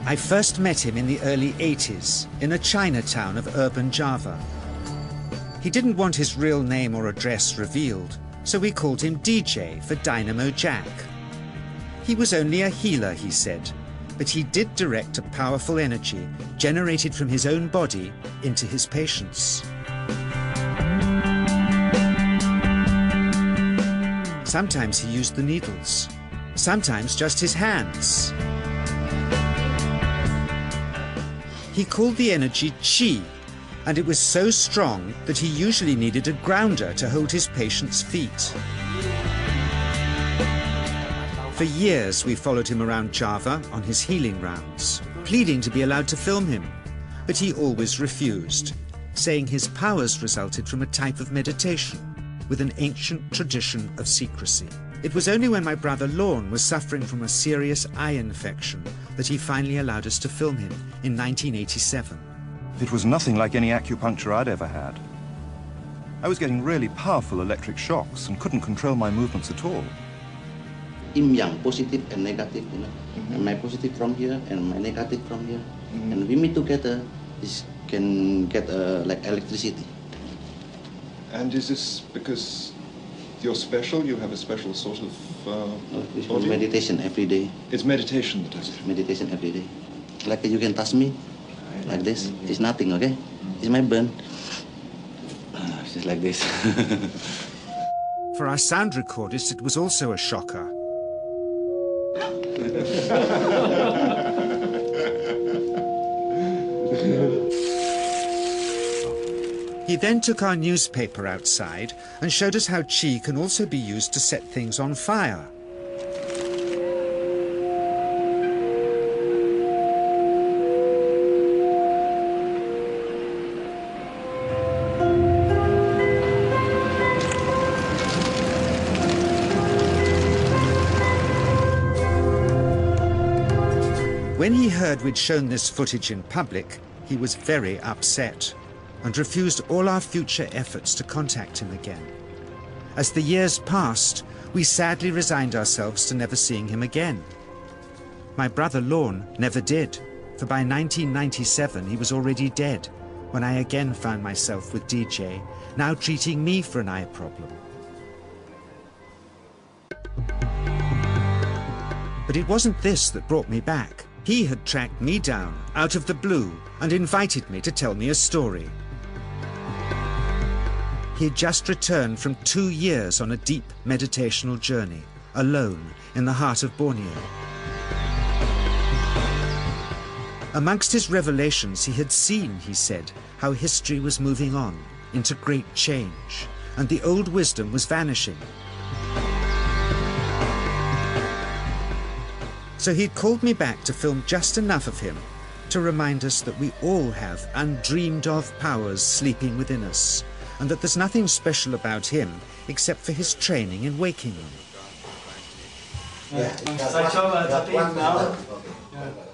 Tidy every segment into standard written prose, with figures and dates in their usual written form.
I first met him in the early 80s in a Chinatown of urban Java. He didn't want his real name or address revealed, so we called him DJ for Dynamo Jack. He was only a healer, he said, but he did direct a powerful energy generated from his own body into his patients. Sometimes he used the needles, sometimes just his hands. He called the energy Qi, and it was so strong that he usually needed a grounder to hold his patients' feet. For years we followed him around Java on his healing rounds, pleading to be allowed to film him, but he always refused, saying his powers resulted from a type of meditation with an ancient tradition of secrecy. It was only when my brother Lorne was suffering from a serious eye infection that he finally allowed us to film him in 1987. It was nothing like any acupuncture I'd ever had. I was getting really powerful electric shocks and couldn't control my movements at all. Yin yang, positive and negative, you know. And my positive from here and my negative from here. And we meet together, this can get like electricity. And is this because you're special? You have a special sort of body? Meditation every day. It's meditation that does it? Meditation every day. Like you can touch me, like this. It's nothing, okay? It's my burn. It's just like this. For our sound recordist, it was also a shocker. He then took our newspaper outside and showed us how Qi can also be used to set things on fire. When he heard we'd shown this footage in public, he was very upset and refused all our future efforts to contact him again. As the years passed, we sadly resigned ourselves to never seeing him again. My brother Lorne never did, for by 1997 he was already dead, when I again found myself with DJ, now treating me for an eye problem. But it wasn't this that brought me back. He had tracked me down out of the blue and invited me to tell me a story. He had just returned from 2 years on a deep meditational journey, alone in the heart of Borneo. Amongst his revelations, he had seen, he said, how history was moving on into great change, and the old wisdom was vanishing. So he'd called me back to film just enough of him to remind us that we all have undreamed of powers sleeping within us, and that there's nothing special about him except for his training in waking them.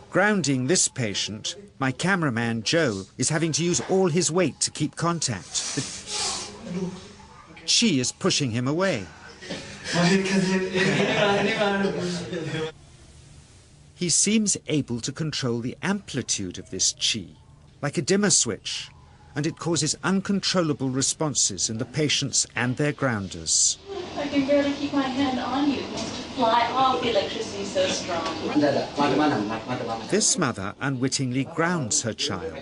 Grounding this patient, my cameraman Joe is having to use all his weight to keep contact. But Qi is pushing him away. He seems able to control the amplitude of this Qi, like a dimmer switch, and it causes uncontrollable responses in the patients and their grounders. I can barely keep my hand on you. It wants to fly off. The electricity is so strong. This mother unwittingly grounds her child.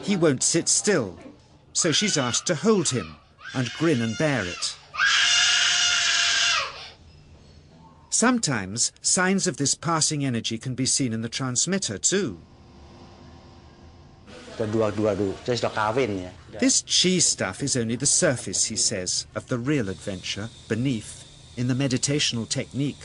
He won't sit still, so she's asked to hold him and grin and bear it. Sometimes, signs of this passing energy can be seen in the transmitter too. This Qi stuff is only the surface, he says, of the real adventure beneath, in the meditational technique.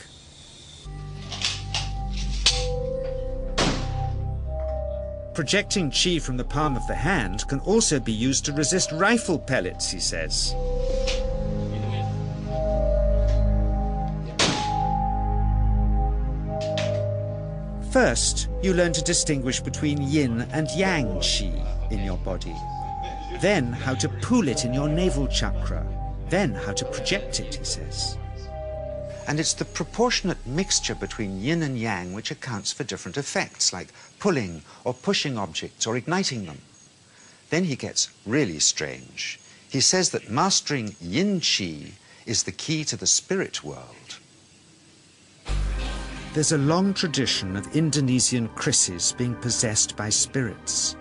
Projecting Qi from the palm of the hand can also be used to resist rifle pellets, he says. First, you learn to distinguish between yin and yang Qi in your body. Then how to pool it in your navel chakra. Then how to project it, he says. And it's the proportionate mixture between yin and yang which accounts for different effects, like pulling or pushing objects or igniting them. Then he gets really strange. He says that mastering yin qi is the key to the spirit world. There's a long tradition of Indonesian krisis being possessed by spirits.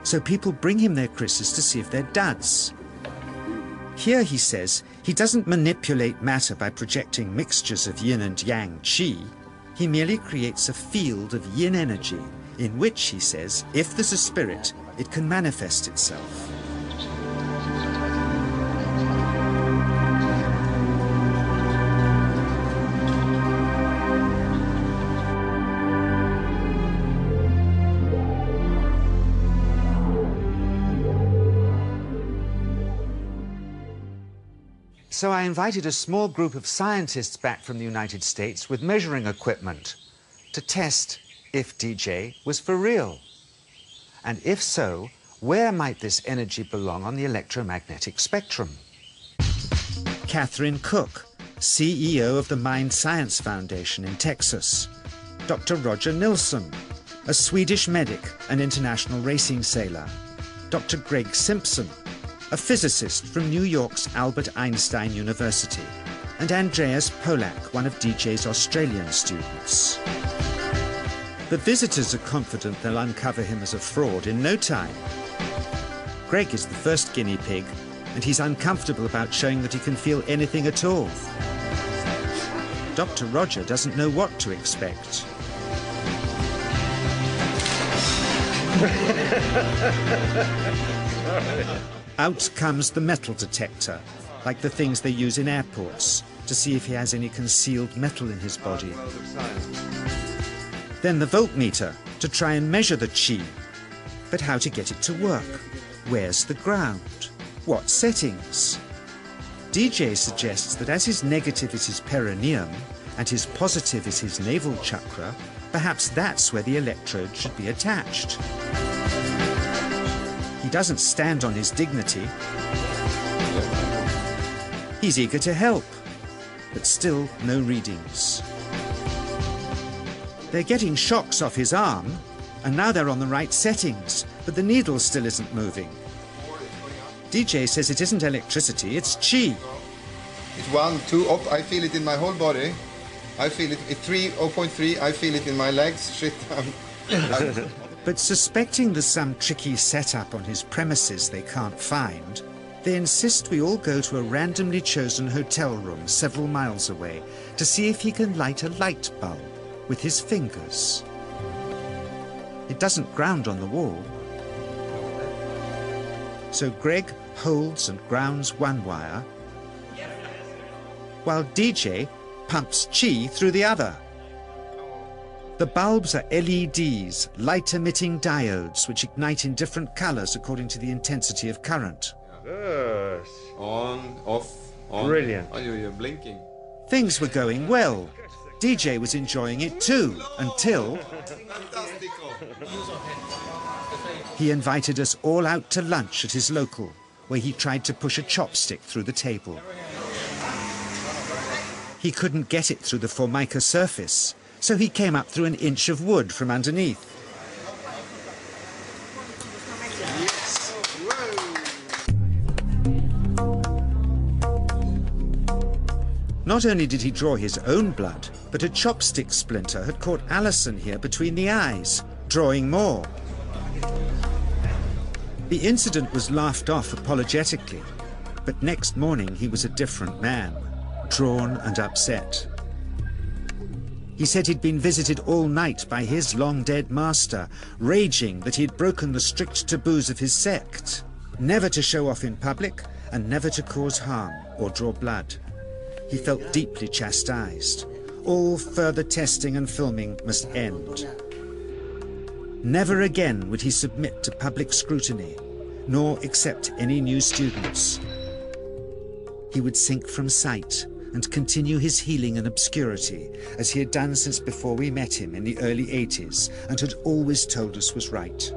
So people bring him their krisis to see if they're duds. Here, he says, he doesn't manipulate matter by projecting mixtures of yin and yang qi. He merely creates a field of yin energy in which, he says, if there's a spirit, it can manifest itself. So I invited a small group of scientists back from the United States with measuring equipment to test if DJ was for real. And if so, where might this energy belong on the electromagnetic spectrum? Catherine Cook, CEO of the Mind Science Foundation in Texas. Dr. Roger Nilsson, a Swedish medic and international racing sailor. Dr. Greg Simpson, a physicist from New York's Albert Einstein University, and Andreas Polak, one of DJ's Australian students. The visitors are confident they'll uncover him as a fraud in no time. Greg is the first guinea pig, and he's uncomfortable about showing that he can feel anything at all. Dr. Roger doesn't know what to expect. Out comes the metal detector, like the things they use in airports, to see if he has any concealed metal in his body. Then the voltmeter, to try and measure the qi. But how to get it to work? Where's the ground? What settings? DJ suggests that as his negative is his perineum, and his positive is his navel chakra, perhaps that's where the electrode should be attached. He doesn't stand on his dignity. He's eager to help, but still no readings. They're getting shocks off his arm, and now they're on the right settings, but the needle still isn't moving. DJ says it isn't electricity, it's qi. It's 1, 2, up, I feel it in my whole body. I feel it at 3, 0.3, I feel it in my legs. Shit, But suspecting there's some tricky setup on his premises they can't find, they insist we all go to a randomly chosen hotel room several miles away to see if he can light a light bulb with his fingers. It doesn't ground on the wall. So Greg holds and grounds one wire, while DJ pumps qi through the other. The bulbs are LEDs, light-emitting diodes, which ignite in different colors according to the intensity of current. Good. on, off, on. Brilliant. Oh, you're blinking. Things were going well. DJ was enjoying it too, until he invited us all out to lunch at his local, where he tried to push a chopstick through the table. He couldn't get it through the Formica surface, so he came up through an inch of wood from underneath. Not only did he draw his own blood, but a chopstick splinter had caught Alison here between the eyes, drawing more. The incident was laughed off apologetically, but next morning he was a different man, drawn and upset. He said he'd been visited all night by his long-dead master, raging that he'd broken the strict taboos of his sect, never to show off in public and never to cause harm or draw blood. He felt deeply chastised. All further testing and filming must end. Never again would he submit to public scrutiny, nor accept any new students. He would sink from sight and continue his healing in obscurity, as he had done since before we met him in the early 80s and had always told us was right.